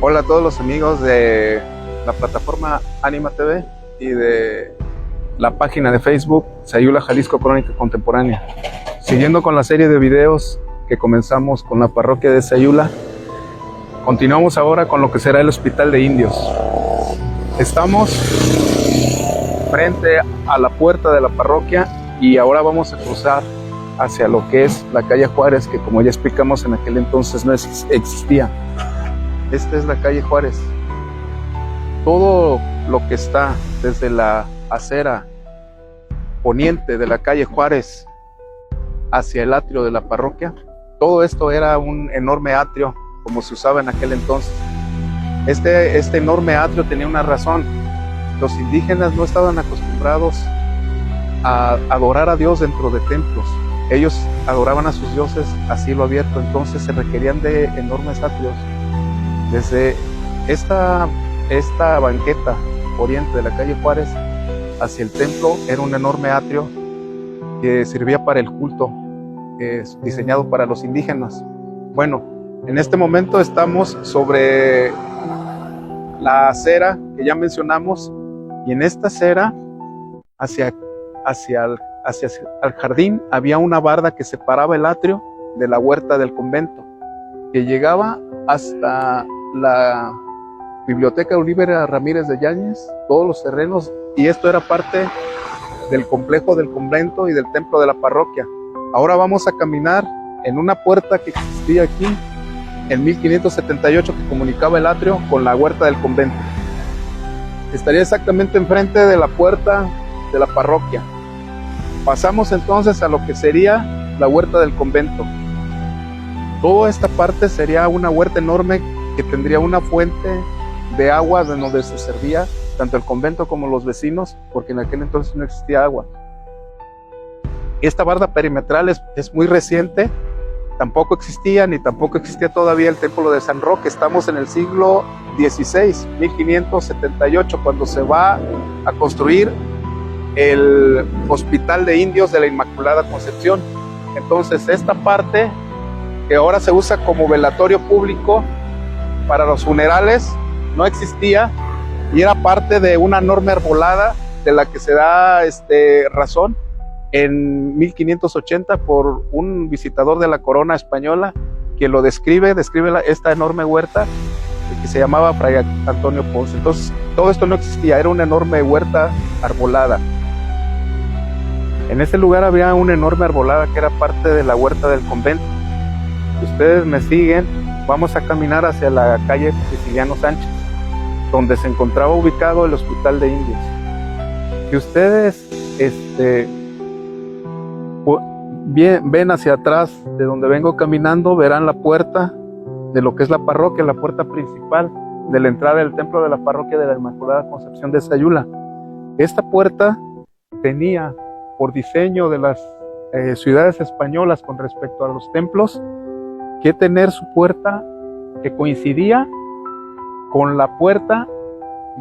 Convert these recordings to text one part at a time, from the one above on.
Hola a todos los amigos de la plataforma Anima TV y de la página de Facebook Sayula Jalisco Crónica Contemporánea. Siguiendo con la serie de videos que comenzamos con la parroquia de Sayula, continuamos ahora con lo que será el Hospital de Indios. Estamos frente a la puerta de la parroquia y ahora vamos a cruzar hacia lo que es la calle Juárez, que como ya explicamos en aquel entonces no existía. Esta es la calle Juárez. Todo lo que está desde la acera poniente de la calle Juárez hacia el atrio de la parroquia, todo esto era un enorme atrio como se usaba en aquel entonces. Este enorme atrio tenía una razón. Los indígenas no estaban acostumbrados a adorar a Dios dentro de templos. Ellos adoraban a sus dioses a cielo abierto, entonces se requerían de enormes atrios. Desde esta banqueta oriente de la calle Juárez hacia el templo era un enorme atrio que servía para el culto, diseñado para los indígenas. Bueno, en este momento estamos sobre la acera que ya mencionamos, y en esta acera hacia el jardín había una barda que separaba el atrio de la huerta del convento, que llegaba hasta la biblioteca Olivera Ramírez de Yáñez, todos los terrenos, y esto era parte del complejo del convento y del templo de la parroquia. Ahora vamos a caminar en una puerta que existía aquí en 1578 que comunicaba el atrio con la huerta del convento. Estaría exactamente enfrente de la puerta de la parroquia. Pasamos entonces a lo que sería la huerta del convento. Toda esta parte sería una huerta enorme que tendría una fuente de agua de donde se servía tanto el convento como los vecinos, porque en aquel entonces no existía agua. Esta barda perimetral es muy reciente, tampoco existía todavía el templo de San Roque. Estamos en el siglo XVI, 1578, cuando se va a construir el Hospital de Indios de la Inmaculada Concepción. Entonces esta parte, que ahora se usa como velatorio público para los funerales, no existía y era parte de una enorme arbolada de la que se da razón en 1580 por un visitador de la corona española, que lo describe esta enorme huerta que se llamaba Fray Antonio Ponce. Entonces todo esto no existía, era una enorme huerta arbolada. En ese lugar había una enorme arbolada que era parte de la huerta del convento. Si ustedes me siguen, vamos a caminar hacia la calle Prisciliano Sánchez, donde se encontraba ubicado el Hospital de Indios. Si ustedes ven hacia atrás de donde vengo caminando, verán la puerta de lo que es la parroquia, la puerta principal de la entrada del templo de la parroquia de la Inmaculada Concepción de Sayula. Esta puerta tenía, por diseño de las ciudades españolas con respecto a los templos, que tener su puerta que coincidía con la puerta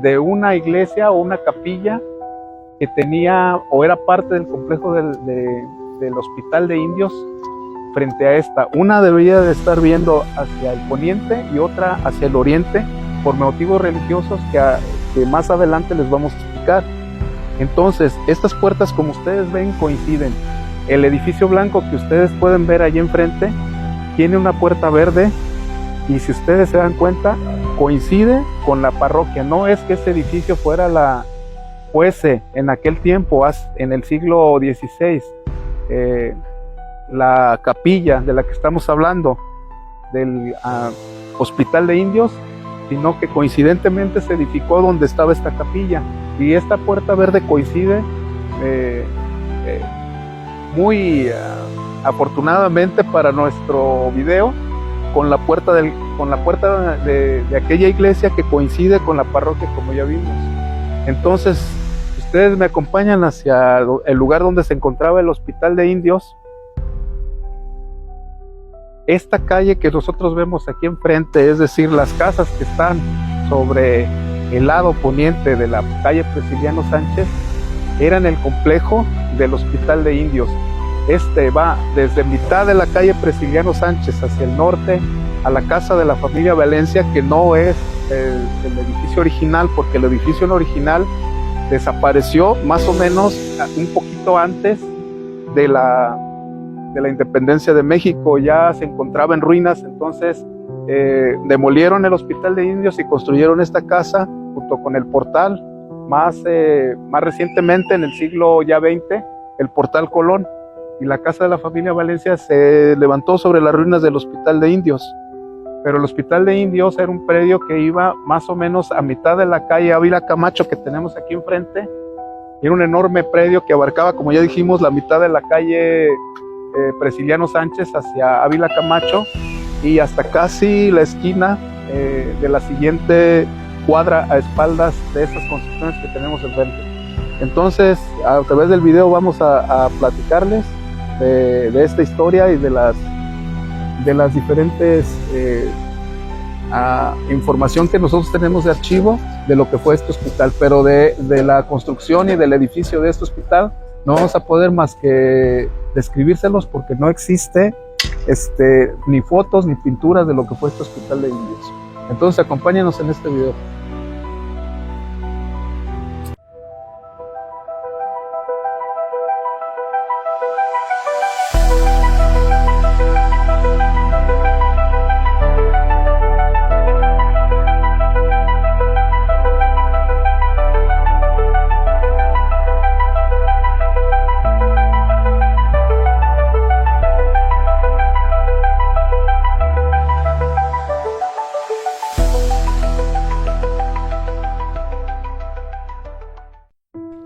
de una iglesia o una capilla que tenía o era parte del complejo del Hospital de Indios. Frente a esta, una debía de estar viendo hacia el poniente y otra hacia el oriente, por motivos religiosos que más adelante les vamos a explicar. Entonces, estas puertas, como ustedes ven, coinciden. El edificio blanco que ustedes pueden ver allí enfrente tiene una puerta verde y si ustedes se dan cuenta, coincide con la parroquia. No es que ese edificio fuese en aquel tiempo, en el siglo XVI, la capilla de la que estamos hablando, del Hospital de Indios, sino que coincidentemente se edificó donde estaba esta capilla. Y esta puerta verde coincide muy afortunadamente para nuestro video con la puerta de aquella iglesia, que coincide con la parroquia, como ya vimos. Entonces, ustedes me acompañan hacia el lugar donde se encontraba el Hospital de Indios. Esta calle que nosotros vemos aquí enfrente, es decir, las casas que están sobre el lado poniente de la calle Prisciliano Sánchez, eran el complejo del Hospital de Indios. Este va desde mitad de la calle Prisciliano Sánchez hacia el norte a la casa de la familia Valencia, que no es el edificio original, porque el edificio original desapareció más o menos un poquito antes de la independencia de México. Ya se encontraba en ruinas. Entonces demolieron el Hospital de Indios y construyeron esta casa junto con el portal. Más recientemente, en el siglo ya XX, el Portal Colón. Y la casa de la familia Valencia se levantó sobre las ruinas del Hospital de Indios. Pero el Hospital de Indios era un predio que iba más o menos a mitad de la calle Ávila Camacho, que tenemos aquí enfrente. Era un enorme predio que abarcaba, como ya dijimos, la mitad de la calle Prisciliano Sánchez hacia Ávila Camacho y hasta casi la esquina de la siguiente cuadra a espaldas de esas construcciones que tenemos enfrente. Entonces, a través del video vamos a platicarles de esta historia y de las diferentes información que nosotros tenemos de archivo de lo que fue este hospital. Pero de la construcción y del edificio de este hospital no vamos a poder más que describírselos, porque no existe ni fotos ni pinturas de lo que fue este Hospital de Indios. Entonces acompáñenos en este video.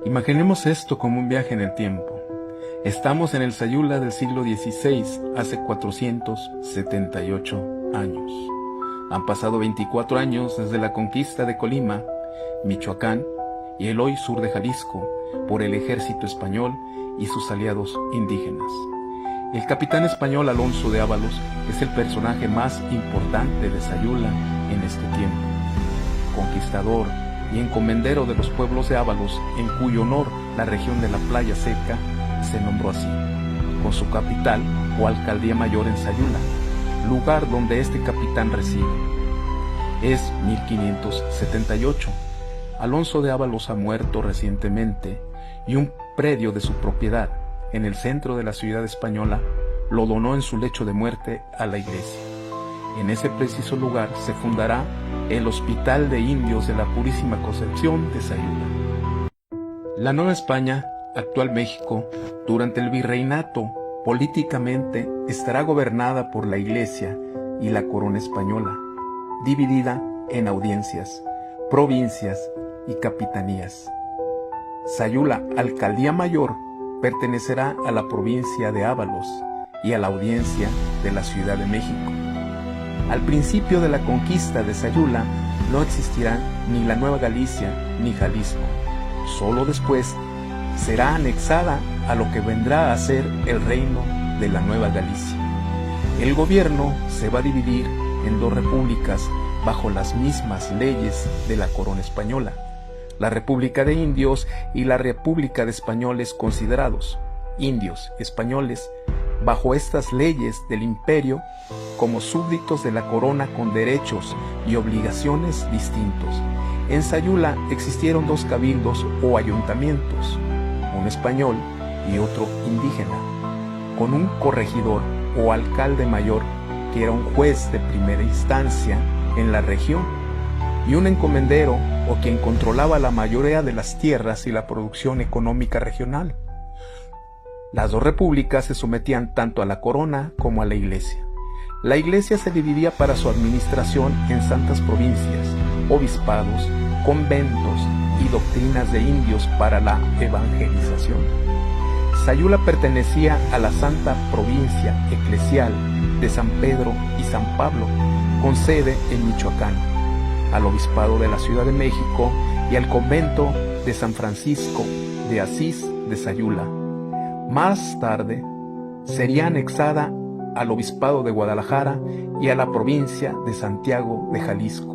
Imaginemos esto como un viaje en el tiempo. Estamos en el Sayula del siglo XVI, hace 478 años. Han pasado 24 años desde la conquista de Colima, Michoacán y el hoy sur de Jalisco por el ejército español y sus aliados indígenas. El capitán español Alonso de Ábalos es el personaje más importante de Sayula en este tiempo. Conquistador y encomendero de los pueblos de Ábalos, en cuyo honor la región de la Playa Seca se nombró así, con su capital o alcaldía mayor en Sayula, lugar donde este capitán reside. Es 1578. Alonso de Ábalos ha muerto recientemente y un predio de su propiedad, en el centro de la ciudad española, lo donó en su lecho de muerte a la iglesia. En ese preciso lugar se fundará el Hospital de Indios de la Purísima Concepción de Sayula. La Nueva España, actual México, durante el virreinato, políticamente estará gobernada por la Iglesia y la corona española, dividida en audiencias, provincias y capitanías. Sayula, alcaldía mayor, pertenecerá a la provincia de Ábalos y a la audiencia de la Ciudad de México. Al principio de la conquista de Sayula no existirá ni la Nueva Galicia ni Jalisco. Solo después será anexada a lo que vendrá a ser el reino de la Nueva Galicia. El gobierno se va a dividir en dos repúblicas bajo las mismas leyes de la corona española: la República de Indios y la República de Españoles considerados, indios españoles, bajo estas leyes del imperio, como súbditos de la corona con derechos y obligaciones distintos. En Sayula existieron dos cabildos o ayuntamientos, uno español y otro indígena, con un corregidor o alcalde mayor que era un juez de primera instancia en la región, y un encomendero o quien controlaba la mayoría de las tierras y la producción económica regional. Las dos repúblicas se sometían tanto a la corona como a la iglesia. La iglesia se dividía para su administración en santas provincias, obispados, conventos y doctrinas de indios para la evangelización. Sayula pertenecía a la Santa Provincia Eclesial de San Pedro y San Pablo, con sede en Michoacán, al Obispado de la Ciudad de México y al Convento de San Francisco de Asís de Sayula. Más tarde sería anexada al Obispado de Guadalajara y a la provincia de Santiago de Jalisco.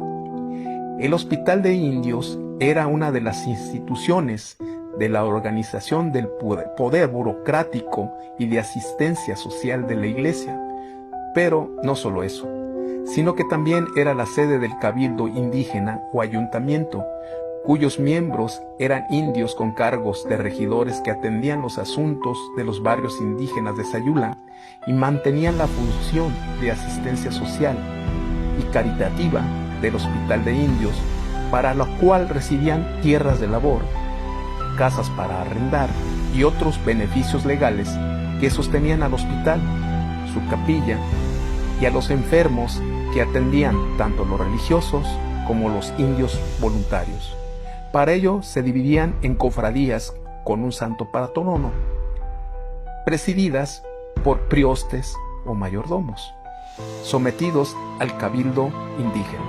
El Hospital de Indios era una de las instituciones de la organización del poder burocrático y de asistencia social de la Iglesia. Pero no solo eso, sino que también era la sede del cabildo indígena o ayuntamiento, cuyos miembros eran indios con cargos de regidores que atendían los asuntos de los barrios indígenas de Sayula y mantenían la función de asistencia social y caritativa del Hospital de Indios, para lo cual recibían tierras de labor, casas para arrendar y otros beneficios legales que sostenían al hospital, su capilla y a los enfermos que atendían tanto los religiosos como los indios voluntarios. Para ello se dividían en cofradías con un santo patrono, presididas por priostes o mayordomos, sometidos al cabildo indígena.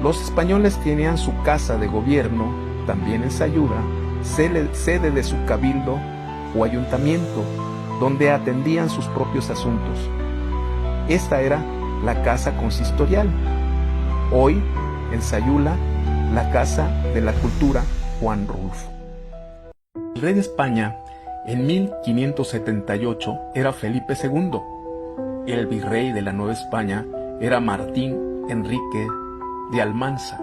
Los españoles tenían su casa de gobierno, también en Sayula, sede de su cabildo o ayuntamiento, donde atendían sus propios asuntos. Esta era la Casa Consistorial, hoy en Sayula, la Casa de la Cultura Juan Rulfo. El rey de España en 1578 era Felipe II. El virrey de la Nueva España era Martín Enrique de Almanza.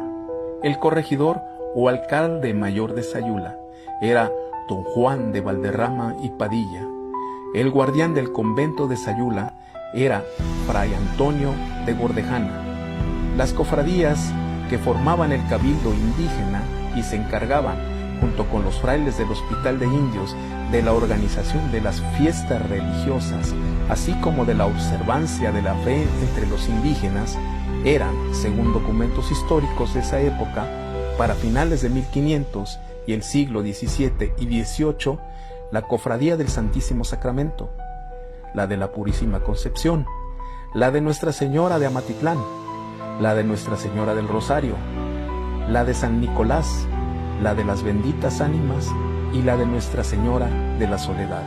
El corregidor o alcalde mayor de Sayula era don Juan de Valderrama y Padilla. El guardián del convento de Sayula era fray Antonio de Gordejana. Las cofradías que formaban el cabildo indígena y se encargaban, junto con los frailes del Hospital de Indios, de la organización de las fiestas religiosas, así como de la observancia de la fe entre los indígenas, eran, según documentos históricos de esa época, para finales de 1500 y el siglo XVII y XVIII, la Cofradía del Santísimo Sacramento, la de la Purísima Concepción, la de Nuestra Señora de Amatitlán, la de Nuestra Señora del Rosario, la de San Nicolás, la de las Benditas Ánimas y la de Nuestra Señora de la Soledad,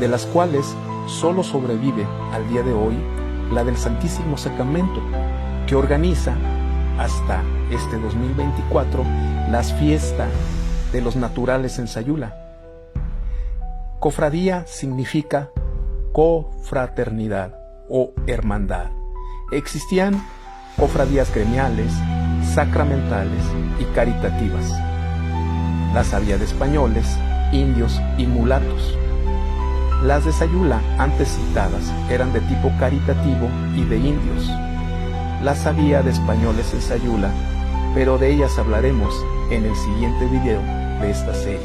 de las cuales solo sobrevive al día de hoy la del Santísimo Sacramento, que organiza hasta este 2024 las fiestas de los naturales en Sayula. Cofradía significa confraternidad o hermandad. Existían cofradías gremiales, sacramentales y caritativas. Las había de españoles, indios y mulatos. Las de Sayula, antes citadas, eran de tipo caritativo y de indios. Las había de españoles en Sayula, pero de ellas hablaremos en el siguiente video de esta serie.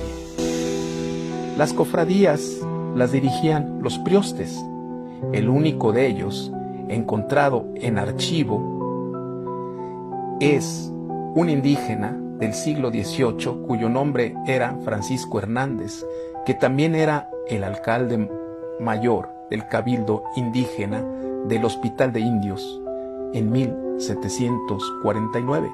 Las cofradías las dirigían los priostes. El único de ellos, encontrado en archivo, es un indígena del siglo XVIII cuyo nombre era Francisco Hernández, que también era el alcalde mayor del cabildo indígena del Hospital de Indios en 1749,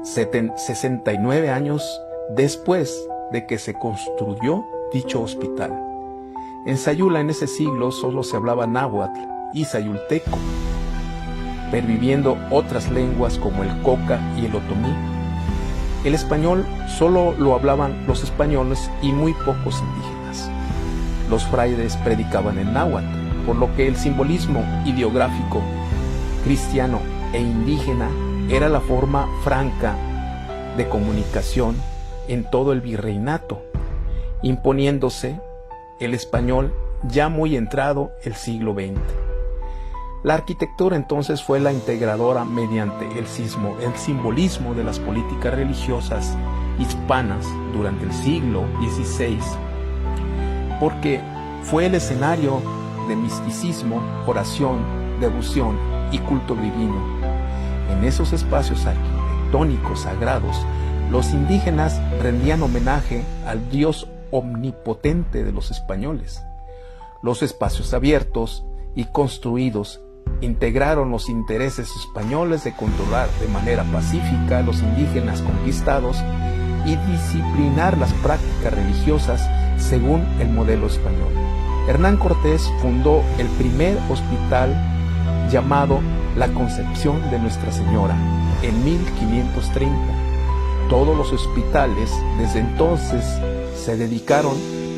69 años después de que se construyó dicho hospital. En Sayula en ese siglo solo se hablaba náhuatl y sayulteco, perviviendo otras lenguas como el coca y el otomí. El español solo lo hablaban los españoles y muy pocos indígenas. Los frailes predicaban en náhuatl, por lo que el simbolismo ideográfico cristiano e indígena era la forma franca de comunicación en todo el virreinato, imponiéndose el español ya muy entrado el siglo XX. La arquitectura entonces fue la integradora mediante el simbolismo de las políticas religiosas hispanas durante el siglo XVI, porque fue el escenario de misticismo, oración, devoción y culto divino. En esos espacios arquitectónicos sagrados, los indígenas rendían homenaje al Dios omnipotente de los españoles. Los espacios abiertos y construidos integraron los intereses españoles de controlar de manera pacífica a los indígenas conquistados y disciplinar las prácticas religiosas según el modelo español. Hernán Cortés fundó el primer hospital llamado La Concepción de Nuestra Señora en 1530. Todos los hospitales desde entonces se dedicaron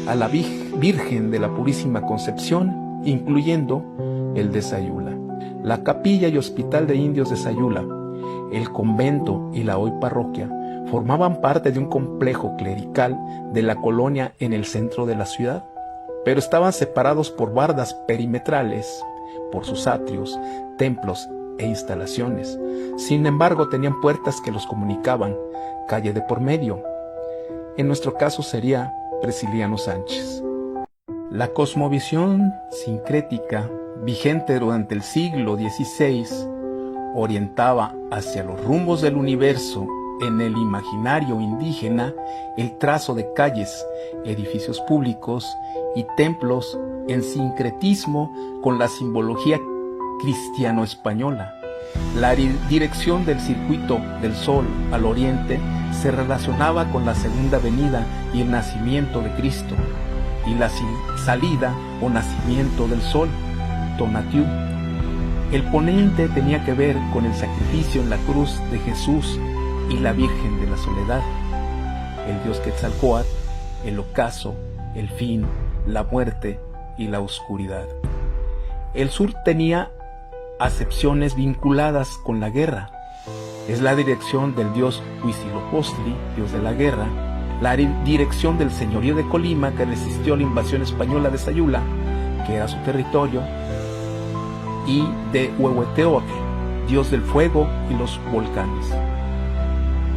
a la Virgen de la Purísima Concepción, incluyendo el de Sayula. La capilla y hospital de indios de Sayula, el convento y la hoy parroquia formaban parte de un complejo clerical de la colonia en el centro de la ciudad, pero estaban separados por bardas perimetrales, por sus atrios, templos e instalaciones. Sin embargo, tenían puertas que los comunicaban, calle de por medio. En nuestro caso sería Prisciliano Sánchez. La cosmovisión sincrética vigente durante el siglo XVI orientaba hacia los rumbos del universo en el imaginario indígena el trazo de calles, edificios públicos y templos en sincretismo con la simbología cristiano-española. La dirección del circuito del sol al oriente se relacionaba con la segunda venida y el nacimiento de Cristo, y la salida o nacimiento del sol, Tonatiuh. El poniente tenía que ver con el sacrificio en la cruz de Jesús y la Virgen de la Soledad, el dios Quetzalcóatl, el ocaso, el fin, la muerte y la oscuridad. El sur tenía acepciones vinculadas con la guerra. Es la dirección del dios Huitzilopochtli, dios de la guerra, la dirección del señorío de Colima, que resistió la invasión española de Sayula, que era su territorio, y de Huehueteotl, dios del fuego y los volcanes.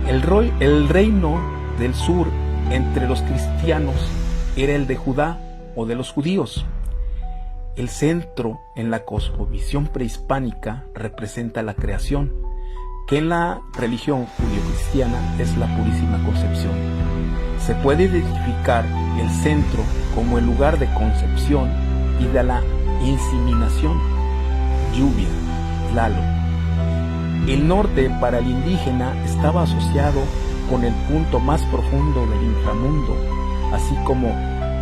El reino del sur entre los cristianos era el de Judá o de los judíos. El centro en la cosmovisión prehispánica representa la creación, que en la religión judío-cristiana es la Purísima Concepción. Se puede identificar el centro como el lugar de concepción y de la inseminación, lluvia, Tlaloc. El norte para el indígena estaba asociado con el punto más profundo del inframundo, así como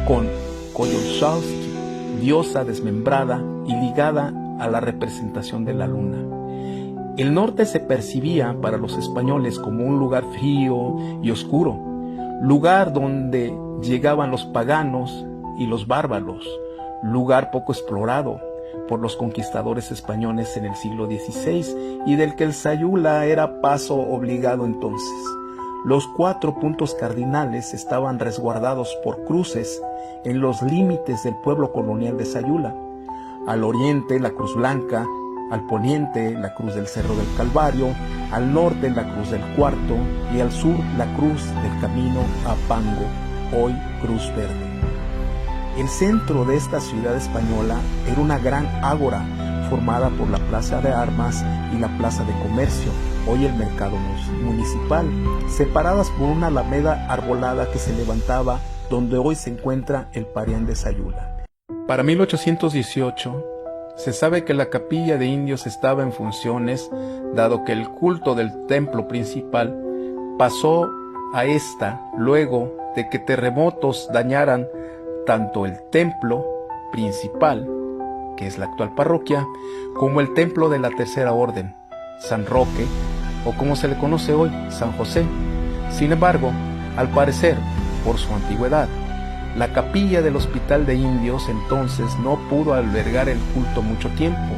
con Coyolxauhqui, diosa desmembrada y ligada a la representación de la luna. El norte se percibía para los españoles como un lugar frío y oscuro, lugar donde llegaban los paganos y los bárbaros, lugar poco explorado por los conquistadores españoles en el siglo XVI y del que el Sayula era paso obligado entonces. Los 4 puntos cardinales estaban resguardados por cruces en los límites del pueblo colonial de Sayula. Al oriente la Cruz Blanca, al poniente la Cruz del Cerro del Calvario, al norte la Cruz del Cuarto y al sur la Cruz del Camino a Pango, hoy Cruz Verde. El centro de esta ciudad española era una gran ágora formada por la Plaza de Armas y la Plaza de Comercio, hoy el Mercado Municipal, separadas por una alameda arbolada que se levantaba donde hoy se encuentra el Parián de Sayula. Para 1818, se sabe que la capilla de indios estaba en funciones, dado que el culto del templo principal pasó a esta luego de que terremotos dañaran tanto el templo principal, que es la actual parroquia, como el templo de la Tercera Orden, San Roque, o como se le conoce hoy, San José. Sin embargo, al parecer, por su antigüedad, la capilla del Hospital de Indios entonces no pudo albergar el culto mucho tiempo.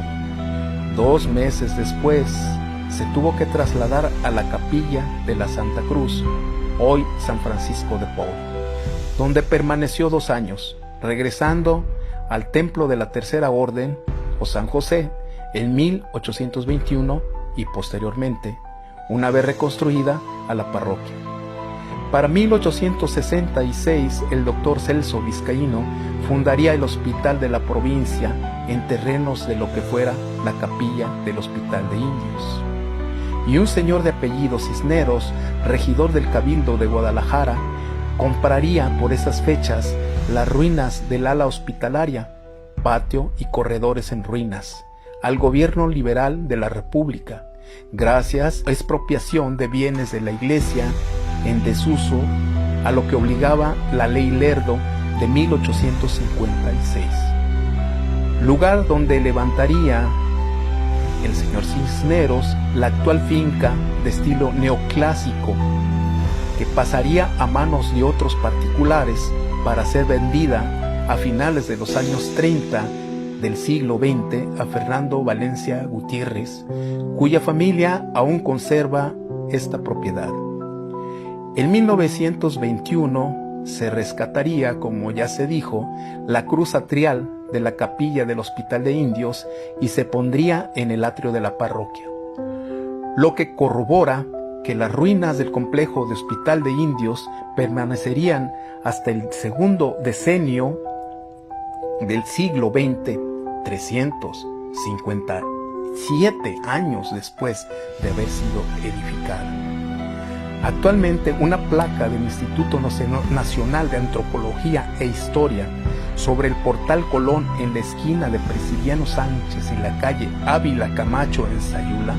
2 meses después, se tuvo que trasladar a la capilla de la Santa Cruz, hoy San Francisco de Paul, donde permaneció 2 años, regresando al templo de la Tercera Orden, o San José, en 1821 y posteriormente, una vez reconstruida, a la parroquia. Para 1866, el doctor Celso Vizcaíno fundaría el Hospital de la Provincia en terrenos de lo que fuera la capilla del Hospital de Indios. Y un señor de apellido Cisneros, regidor del Cabildo de Guadalajara, compraría por esas fechas las ruinas del ala hospitalaria, patio y corredores en ruinas, al gobierno liberal de la República, gracias a expropiación de bienes de la Iglesia en desuso, a lo que obligaba la Ley Lerdo de 1856. Lugar donde levantaría el señor Cisneros la actual finca de estilo neoclásico, que pasaría a manos de otros particulares para ser vendida a finales de los años 30 del siglo XX a Fernando Valencia Gutiérrez, cuya familia aún conserva esta propiedad. En 1921 se rescataría, como ya se dijo, la cruz atrial de la capilla del Hospital de Indios y se pondría en el atrio de la parroquia, lo que corrobora que las ruinas del complejo de Hospital de Indios permanecerían hasta el segundo decenio del siglo XX, 357 años después de haber sido edificada. Actualmente, una placa del Instituto Nacional de Antropología e Historia sobre el Portal Colón en la esquina de Presidiano Sánchez y la calle Ávila Camacho en Sayula,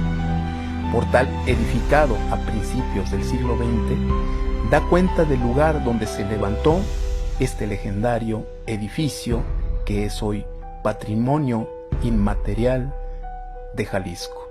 portal edificado a principios del siglo XX, da cuenta del lugar donde se levantó este legendario edificio que es hoy patrimonio inmaterial de Jalisco.